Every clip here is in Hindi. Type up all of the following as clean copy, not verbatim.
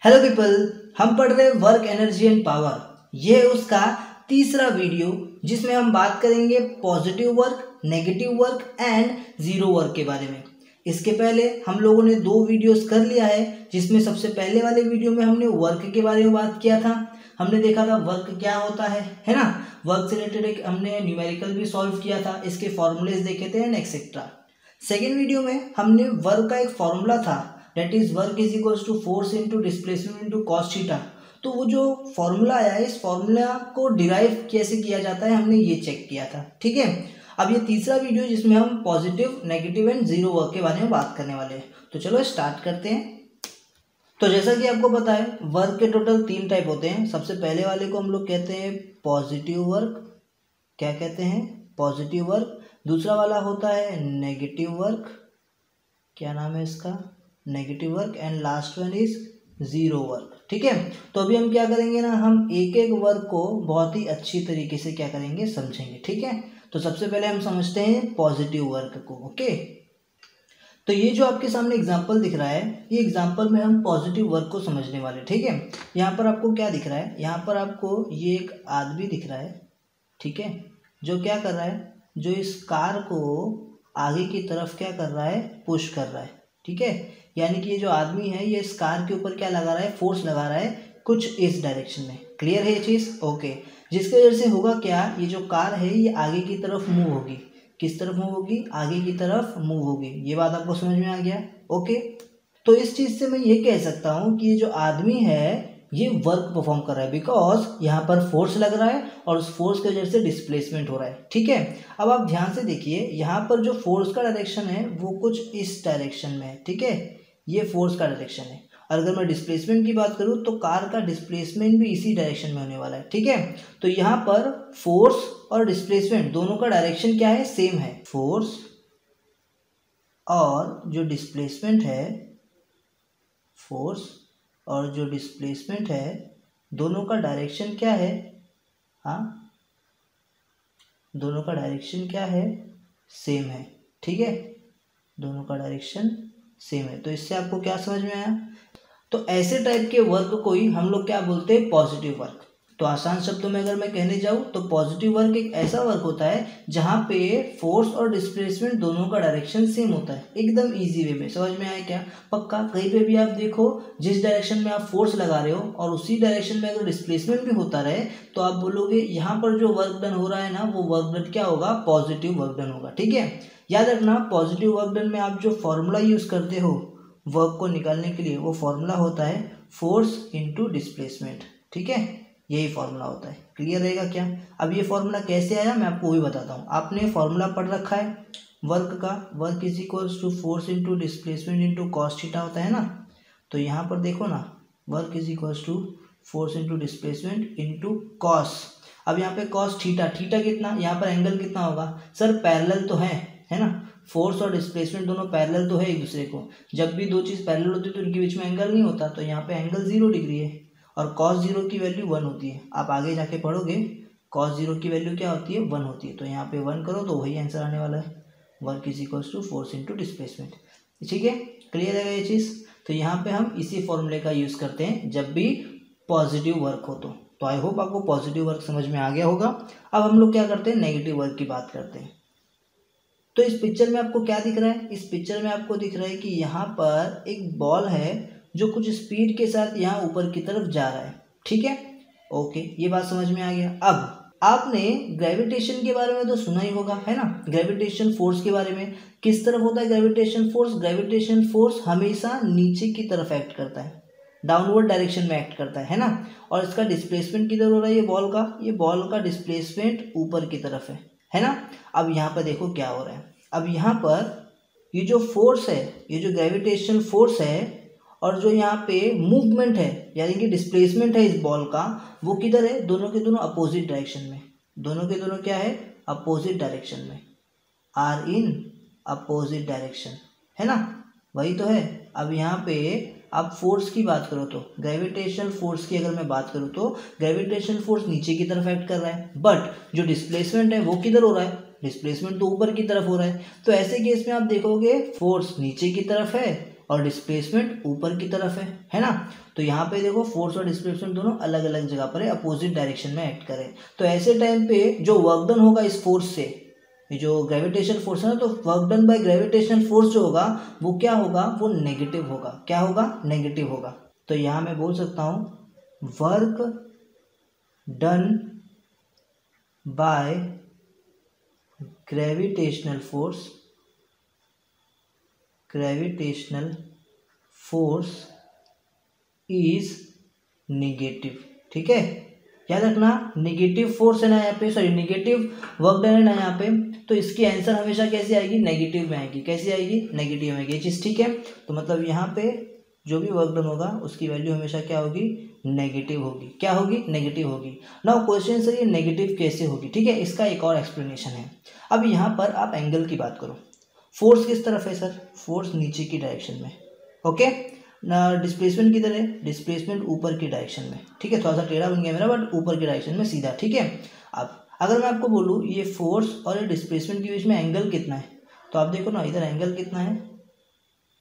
हेलो पीपल, हम पढ़ रहे वर्क एनर्जी एंड पावर। ये है उसका तीसरा वीडियो जिसमें हम बात करेंगे positive work, negative work and zero work के बारे में। इसके पहले हम लोगों ने 2 वीडियोस कर लिया है, जिसमें सबसे पहले वाले वीडियो में हमने वर्क के बारे में बात किया था। हमने देखा था वर्क क्या होता है ना। वर्क से रिलेटेड एक हमने न्यूमेरिकल भी सॉल्व किया था, इसके फॉर्मूलेज देखे थे एंड एक्सेट्रा। सेकेंड वीडियो में हमने वर्क का एक फॉर्मूला था, that is work is equals to force into displacement into cos theta. तो वो जो फॉर्मूला आया है, इस फॉर्मूला को डिराइव कैसे किया जाता है हमने ये चेक किया था। ठीक है, अब ये तीसरा वीडियो जिसमें हम positive, negative and zero work के बारे में बात करने वाले हैं। तो चलो स्टार्ट करते हैं। तो जैसा कि आपको पता है, वर्क के टोटल 3 टाइप होते हैं। सबसे पहले वाले को हम लोग कहते हैं पॉजिटिव वर्क। क्या कहते हैं? Positive work. दूसरा वाला होता है नेगेटिव वर्क। क्या नाम है इसका? Negative work. And last one is zero work. ठीक है, तो अभी हम क्या करेंगे ना, हम एक एक वर्क को बहुत ही अच्छी तरीके से क्या करेंगे, समझेंगे। ठीक है, तो सबसे पहले हम समझते हैं पॉजिटिव वर्क को। ओके, तो ये जो आपके सामने एग्जांपल दिख रहा है, ये एग्जांपल में हम पॉजिटिव वर्क को समझने वाले। ठीक है, यहाँ पर आपको क्या दिख रहा है? यहाँ पर आपको ये एक आदमी दिख रहा है, ठीक है, जो क्या कर रहा है, जो इस कार को आगे की तरफ क्या कर रहा है, पुश कर रहा है। ठीक है, यानी कि ये जो आदमी है, ये इस कार के ऊपर क्या लगा रहा है, फोर्स लगा रहा है कुछ इस डायरेक्शन में। क्लियर है ये चीज़? ओके, जिसके वजह से होगा क्या, ये जो कार है ये आगे की तरफ मूव होगी। किस तरफ मूव होगी? आगे की तरफ मूव होगी। ये बात आपको समझ में आ गया? ओके, तो इस चीज़ से मैं ये कह सकता हूँ कि ये जो आदमी है ये वर्क परफॉर्म कर रहा है, बिकॉज यहाँ पर फोर्स लग रहा है और उस फोर्स की वजह से डिस्प्लेसमेंट हो रहा है। ठीक है, अब आप ध्यान से देखिए, यहाँ पर जो फोर्स का डायरेक्शन है वो कुछ इस डायरेक्शन में है। ठीक है, ये फोर्स का डायरेक्शन है। और अगर मैं डिस्प्लेसमेंट की बात करूँ तो कार का डिस्प्लेसमेंट भी इसी डायरेक्शन में होने वाला है। ठीक है, तो यहाँ पर फोर्स और डिस्प्लेसमेंट दोनों का डायरेक्शन क्या है, सेम है। फोर्स और जो डिस्प्लेसमेंट है, फोर्स और जो डिस्प्लेसमेंट है, दोनों का डायरेक्शन क्या है? हाँ, दोनों का डायरेक्शन क्या है, सेम है। ठीक है, दोनों का डायरेक्शन सेम है। तो इससे आपको क्या समझ में आया? तो ऐसे टाइप के वर्क को ही हम लोग क्या बोलते हैं, पॉजिटिव वर्क। तो आसान शब्दों में अगर मैं कहने जाऊँ तो पॉजिटिव वर्क एक ऐसा वर्क होता है जहाँ पे फोर्स और डिस्प्लेसमेंट दोनों का डायरेक्शन सेम होता है, एकदम इजी वे में। समझ में आया क्या? पक्का? कहीं पे भी आप देखो, जिस डायरेक्शन में आप फोर्स लगा रहे हो और उसी डायरेक्शन में अगर डिस्प्लेसमेंट भी होता रहे तो आप बोलोगे यहाँ पर जो वर्क डन हो रहा है ना, वो वर्क डन क्या होगा, पॉजिटिव वर्क डन होगा। ठीक है, याद रखना, पॉजिटिव वर्क डन में आप जो फॉर्मूला यूज़ करते हो वर्क को निकालने के लिए, वो फॉर्मूला होता है फोर्स इंटू डिस्प्लेसमेंट। ठीक है, यही फॉर्मूला होता है। क्लियर रहेगा क्या? अब ये फॉर्मूला कैसे आया मैं आपको वही बताता हूँ। आपने फॉर्मूला पढ़ रखा है वर्क का, work is equals to force into displacement into cos theta होता है ना। तो यहाँ पर देखो ना, work is equals to force into displacement into cos. अब यहाँ पे कॉस थीटा, थीटा कितना, यहाँ पर एंगल कितना होगा सर, पैरेलल तो है ना। फोर्स और डिस्प्लेसमेंट दोनों पैरेलल तो है एक दूसरे को। जब भी 2 चीज़ पैरेलल होती है तो उनके बीच में एंगल नहीं होता, तो यहाँ पे एंगल 0 डिग्री है और cos 0 की वैल्यू 1 होती है। आप आगे जाके पढ़ोगे cos 0 की वैल्यू क्या होती है, 1 होती है। तो यहाँ पे 1 करो तो वही आंसर आने वाला है, work is equals to force into displacement. ठीक है, क्लियर है ये चीज़? तो यहाँ पे हम इसी फॉर्मूले का यूज़ करते हैं जब भी पॉजिटिव वर्क हो। तो आई होप आपको पॉजिटिव वर्क समझ में आ गया होगा। अब हम लोग क्या करते हैं, नेगेटिव वर्क की बात करते हैं। तो इस पिक्चर में आपको क्या दिख रहा है? इस पिक्चर में आपको दिख रहा है कि यहाँ पर एक बॉल है जो कुछ स्पीड के साथ यहाँ ऊपर की तरफ जा रहा है। ठीक है, ओके, ये बात समझ में आ गया। अब आपने ग्रेविटेशन के बारे में तो सुना ही होगा, है ना, ग्रेविटेशन फोर्स के बारे में। किस तरफ होता है ग्रेविटेशन फोर्स? ग्रेविटेशन फोर्स हमेशा नीचे की तरफ एक्ट करता है, डाउनवर्ड डायरेक्शन में एक्ट करता है ना। और इसका डिस्प्लेसमेंट किधर हो रहा है, ये बॉल का डिस्प्लेसमेंट ऊपर की तरफ है ना। अब यहाँ पर देखो क्या हो रहा है। अब यहाँ पर ये जो फोर्स है, ये जो ग्रेविटेशन फोर्स है और जो यहाँ पे मूवमेंट है यानी कि डिस्प्लेसमेंट है इस बॉल का, वो किधर है, दोनों के दोनों अपोजिट डायरेक्शन में। दोनों के दोनों क्या है, अपोजिट डायरेक्शन में, आर इन अपोजिट डायरेक्शन, है ना, वही तो है। अब यहाँ पे आप फोर्स की बात करो तो ग्रेविटेशन फोर्स की अगर मैं बात करूँ तो ग्रेविटेशन फोर्स नीचे की तरफ एक्ट कर रहा है, बट जो डिस्प्लेसमेंट है वो किधर हो रहा है, डिस्प्लेसमेंट तो ऊपर की तरफ हो रहा है। तो ऐसे केस में आप देखोगे फोर्स नीचे की तरफ है और डिस्प्लेसमेंट ऊपर की तरफ है ना। तो यहाँ पे देखो फोर्स और डिस्प्लेसमेंट दोनों अलग अलग जगह पर है, अपोजिट डायरेक्शन में एक्ट करें। तो ऐसे टाइम पे जो वर्क डन होगा इस फोर्स से, ये जो ग्रेविटेशनल फोर्स है ना, तो work done by gravitational force जो होगा वो क्या होगा, वो नेगेटिव होगा। क्या होगा, नेगेटिव होगा। तो यहाँ मैं बोल सकता हूँ work done by gravitational force is negative. ठीक है, याद रखना निगेटिव फोर्स है ना यहाँ पे, सॉरी निगेटिव वर्क डन है ना यहाँ पे, तो इसकी आंसर हमेशा कैसे आएगी, नेगेटिव में आएगी। कैसे आएगी, नेगेटिव में आएगी। ये चीज़ ठीक है। तो मतलब यहाँ पे जो भी वर्क डन होगा उसकी वैल्यू हमेशा क्या होगी, नेगेटिव होगी। क्या होगी, नेगेटिव होगी। नाउ क्वेश्चन से ये नेगेटिव कैसे होगी, ठीक है, इसका एक और एक्सप्लेनेशन है। अब यहाँ पर आप एंगल की बात करो, फोर्स किस तरफ है सर, फोर्स नीचे की डायरेक्शन में, ओके ना। डिस्प्लेसमेंट किधर है, डिस्प्लेसमेंट ऊपर की डायरेक्शन में। ठीक है, थोड़ा सा टेढ़ा बन गया मेरा, बट ऊपर की डायरेक्शन में सीधा। ठीक है, अब अगर मैं आपको बोलूँ ये फोर्स और ये डिस्प्लेसमेंट के बीच में एंगल कितना है, तो आप देखो ना इधर एंगल कितना है,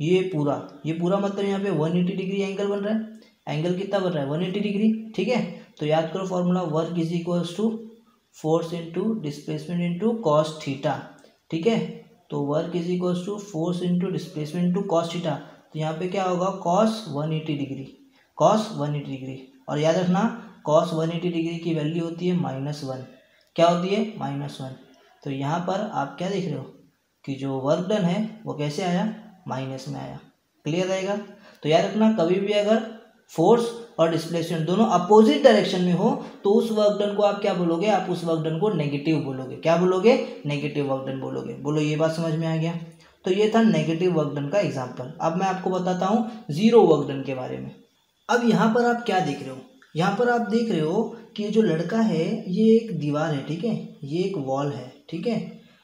ये पूरा मतलब यहाँ पे 180 डिग्री एंगल बन रहा है। एंगल कितना बन रहा है, 180 डिग्री। ठीक है, तो याद करो formula, work is equals to force into displacement into cos theta. ठीक है, तो work is equals to force into displacement into cos theta. तो यहाँ पे क्या होगा, कॉस 180 डिग्री, कॉस 180 डिग्री। और याद रखना कॉस 180 डिग्री की वैल्यू होती है -1। क्या होती है, -1। तो यहाँ पर आप क्या देख रहे हो कि जो वर्क डन है वो कैसे आया, माइनस में आया। क्लियर रहेगा। तो याद रखना कभी भी अगर फोर्स और डिस्प्लेसमेंट दोनों अपोजिट डायरेक्शन में हो तो उस वर्क डन को आप क्या बोलोगे, आप उस वर्क डन को नेगेटिव बोलोगे। क्या बोलोगे, नेगेटिव वर्क डन बोलोगे। बोलो ये बात समझ में आ गया। तो ये था नेगेटिव वर्क डन का एग्जांपल। अब मैं आपको बताता हूँ जीरो वर्क डन के बारे में। अब यहाँ पर आप क्या देख रहे हो, यहाँ पर आप देख रहे हो कि जो लड़का है ये एक दीवार है, ठीक है, ये एक वॉल है। ठीक है,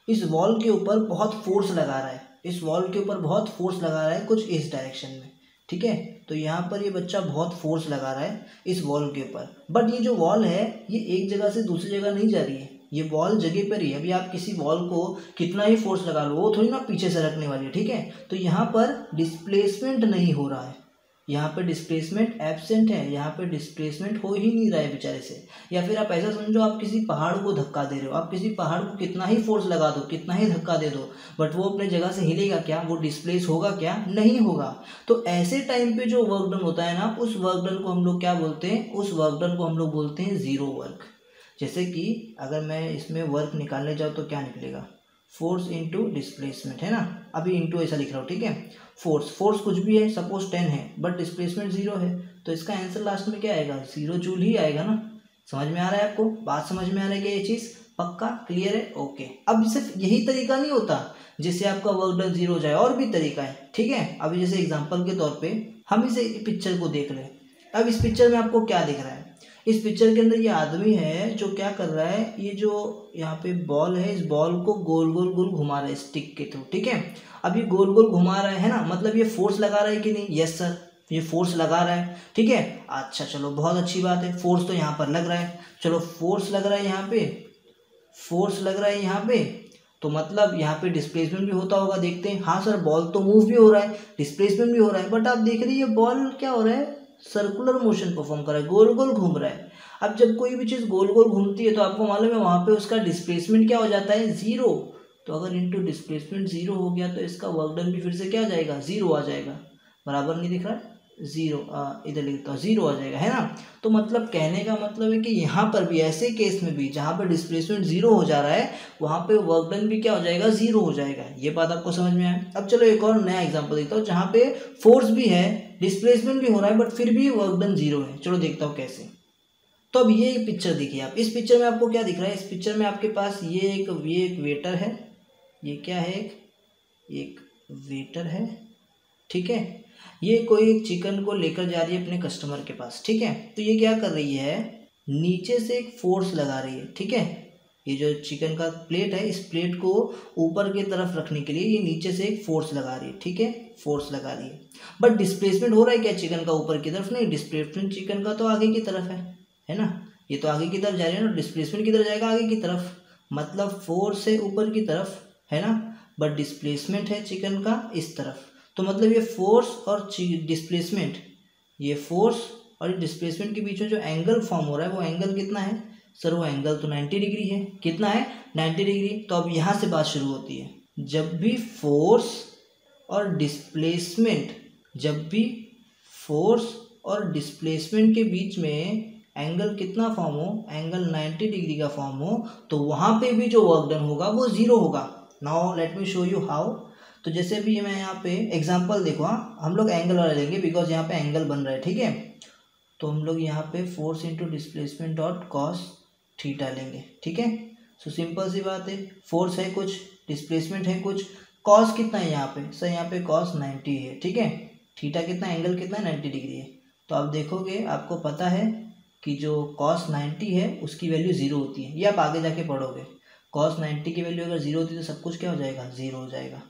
इस वॉल के ऊपर बहुत फोर्स लगा रहा है, इस वॉल के ऊपर बहुत फोर्स लगा रहा है कुछ इस डायरेक्शन में। ठीक है, तो यहाँ पर ये बच्चा बहुत फोर्स लगा रहा है इस वॉल के ऊपर, बट ये जो वॉल है ये एक जगह से दूसरी जगह नहीं जा रही है, ये वॉल जगह पर ही है। अभी आप किसी वॉल को कितना ही फोर्स लगा लो वो थोड़ी ना पीछे सरकने वाली है। ठीक है, तो यहाँ पर डिस्प्लेसमेंट नहीं हो रहा है, यहाँ पे डिस्प्लेसमेंट एब्सेंट है, यहाँ पे डिस्प्लेसमेंट हो ही नहीं रहा है बेचारे से। या फिर आप ऐसा समझो आप किसी पहाड़ को धक्का दे रहे हो, आप किसी पहाड़ को कितना ही फोर्स लगा दो, कितना ही धक्का दे दो, बट वो अपने जगह से हिलेगा क्या, वो डिस्प्लेस होगा क्या, नहीं होगा। तो ऐसे टाइम पे जो वर्क डन होता है ना, उस वर्क डन को हम लोग क्या बोलते हैं, उस वर्क डन को हम लोग बोलते हैं जीरो वर्क। जैसे कि अगर मैं इसमें वर्क निकालने जाऊँ तो क्या निकलेगा, फोर्स इंटू डिस्प्लेसमेंट, है ना। अभी इंटू ऐसा लिख रहा हूँ, ठीक है। फोर्स कुछ भी है, सपोज 10 है, बट डिस्प्लेसमेंट 0 है, तो इसका आंसर लास्ट में क्या आएगा, 0 जूल ही आएगा ना। समझ में आ रहा है आपको, बात समझ में आ रहा है क्या, ये चीज़ पक्का क्लियर है, ओके। अब सिर्फ यही तरीका नहीं होता जिससे आपका वर्क डन 0 हो जाए, और भी तरीका है। ठीक है, अभी जैसे एग्जाम्पल के तौर पर हम इसे पिक्चर को देख रहे हैं। अब इस पिक्चर में आपको क्या दिख रहा है, इस पिक्चर के अंदर ये आदमी है जो क्या कर रहा है, ये जो यहाँ पे बॉल है, इस बॉल को गोल गोल गोल घुमा रहा है स्टिक के थ्रू। ठीक है, अब ये गोल गोल घुमा रहा है ना, मतलब ये फोर्स लगा रहा है कि नहीं, यस सर, ये फोर्स लगा रहा है। ठीक है, अच्छा चलो बहुत अच्छी बात है, फोर्स तो यहाँ पर लग रहा है। चलो फोर्स लग रहा है यहाँ पे, फोर्स लग रहा है यहाँ पे, तो मतलब यहाँ पे डिस्प्लेसमेंट भी होता होगा, देखते हैं। हाँ सर, बॉल तो मूव भी हो रहा है, डिस्प्लेसमेंट भी हो रहा है, बट आप देख रही है बॉल क्या हो रहा है, सर्कुलर मोशन परफॉर्म कर रहा है, गोल गोल घूम रहा है। अब जब कोई भी चीज़ गोल गोल घूमती है तो आपको मालूम है वहाँ पे उसका डिस्प्लेसमेंट क्या हो जाता है, 0। तो अगर इनटू डिस्प्लेसमेंट 0 हो गया तो इसका वर्क डन भी फिर से क्या आ जाएगा, 0 आ जाएगा। बराबर नहीं दिख रहा है, 0, इधर लिखता हूँ 0 आ जाएगा, है ना। तो मतलब कहने का मतलब है कि यहाँ पर भी ऐसे केस में भी जहाँ पर डिस्प्लेसमेंट 0 हो जा रहा है वहाँ पे वर्क डन भी क्या हो जाएगा, 0 हो जाएगा। ये बात आपको समझ में आया। अब चलो एक और नया एग्जांपल देता हूँ जहाँ पे फोर्स भी है, डिस्प्लेसमेंट भी हो रहा है, बट फिर भी वर्क डन 0 है। चलो देखता हूँ कैसे। तो अब ये पिक्चर देखिए आप, इस पिक्चर में आपको क्या दिख रहा है, इस पिक्चर में आपके पास ये एक वेटर है, ये क्या है, एक वेटर है। ठीक है, ये कोई एक चिकन को लेकर जा रही है अपने कस्टमर के पास। ठीक है, तो ये क्या कर रही है, नीचे से एक फोर्स लगा रही है। ठीक है, ये जो चिकन का प्लेट है, इस प्लेट को ऊपर की तरफ रखने के लिए ये नीचे से एक फोर्स लगा रही है। ठीक है, फोर्स लगा रही है, बट डिस्प्लेसमेंट हो रहा है क्या चिकन का ऊपर की तरफ, नहीं, डिस्प्लेसमेंट चिकन का तो आगे की तरफ है ना, ये तो आगे की तरफ जा रही है ना, डिस्प्लेसमेंट किधर जाएगा, आगे की तरफ, मतलब फोर्स है ऊपर की तरफ, है ना, बट डिस्प्लेसमेंट है चिकन का इस तरफ। तो मतलब ये फोर्स और डिस्प्लेसमेंट, ये फोर्स और डिस्प्लेसमेंट के बीच में जो एंगल फॉर्म हो रहा है वो एंगल कितना है सर? वो एंगल तो 90 डिग्री है। कितना है? 90 डिग्री। तो अब यहाँ से बात शुरू होती है, जब भी फोर्स और डिस्प्लेसमेंट, जब भी फोर्स और डिस्प्लेसमेंट के बीच में एंगल कितना फॉर्म हो, एंगल 90 डिग्री का फॉर्म हो, तो वहाँ पे भी जो वर्क डन होगा वो जीरो होगा। Now let me show you how. तो जैसे भी मैं यहाँ पे एग्जांपल देखो, हाँ हम लोग एंगल वाला लेंगे बिकॉज यहाँ पे एंगल बन रहा है, ठीक है। तो हम लोग यहाँ पे force into displacement dot cos theta लेंगे, ठीक है। सो सिंपल सी बात है, फोर्स है कुछ, डिस्प्लेसमेंट है कुछ, कॉस कितना है यहाँ पे सर? यहाँ पे कॉस 90 है, ठीक है। थीटा कितना, एंगल कितना है? 90 डिग्री है। तो आप देखोगे, आपको पता है कि जो कॉस 90 है उसकी वैल्यू जीरो होती है, ये आप आगे जाके पढ़ोगे। कॉस 90 की वैल्यू अगर जीरो होती है तो सब कुछ क्या हो जाएगा? जीरो हो जाएगा।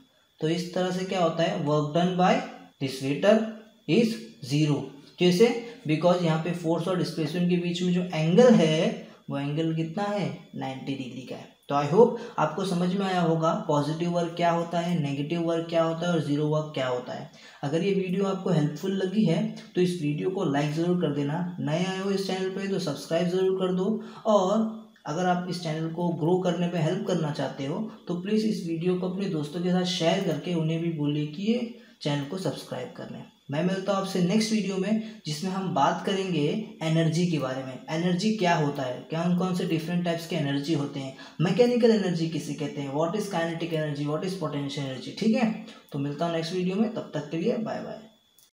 तो इस तरह से क्या होता है, work done by this vector is zero. कैसे? बिकॉज यहाँ पे फोर्स और डिस्प्लेसमेंट के बीच में जो एंगल है वो एंगल कितना है? 90 डिग्री का है। तो आई होप आपको समझ में आया होगा पॉजिटिव वर्क क्या होता है, नेगेटिव वर्क क्या होता है और जीरो वर्क क्या होता है। अगर ये वीडियो आपको हेल्पफुल लगी है तो इस वीडियो को लाइक ज़रूर कर देना। नए आए हो इस चैनल पे तो सब्सक्राइब ज़रूर कर दो, और अगर आप इस चैनल को ग्रो करने पे हेल्प करना चाहते हो तो प्लीज़ इस वीडियो को अपने दोस्तों के साथ शेयर करके उन्हें भी बोलिए कि ये चैनल को सब्सक्राइब कर लें। मैं मिलता हूँ आपसे नेक्स्ट वीडियो में, जिसमें हम बात करेंगे एनर्जी के बारे में। एनर्जी क्या होता है, कौन कौन से डिफरेंट टाइप्स के एनर्जी होते हैं, मैकेनिकल एनर्जी किसे कहते हैं, what is kinetic energy, what is potential energy, ठीक है। तो मिलता हूँ नेक्स्ट वीडियो में, तब तक के लिए बाय बाय।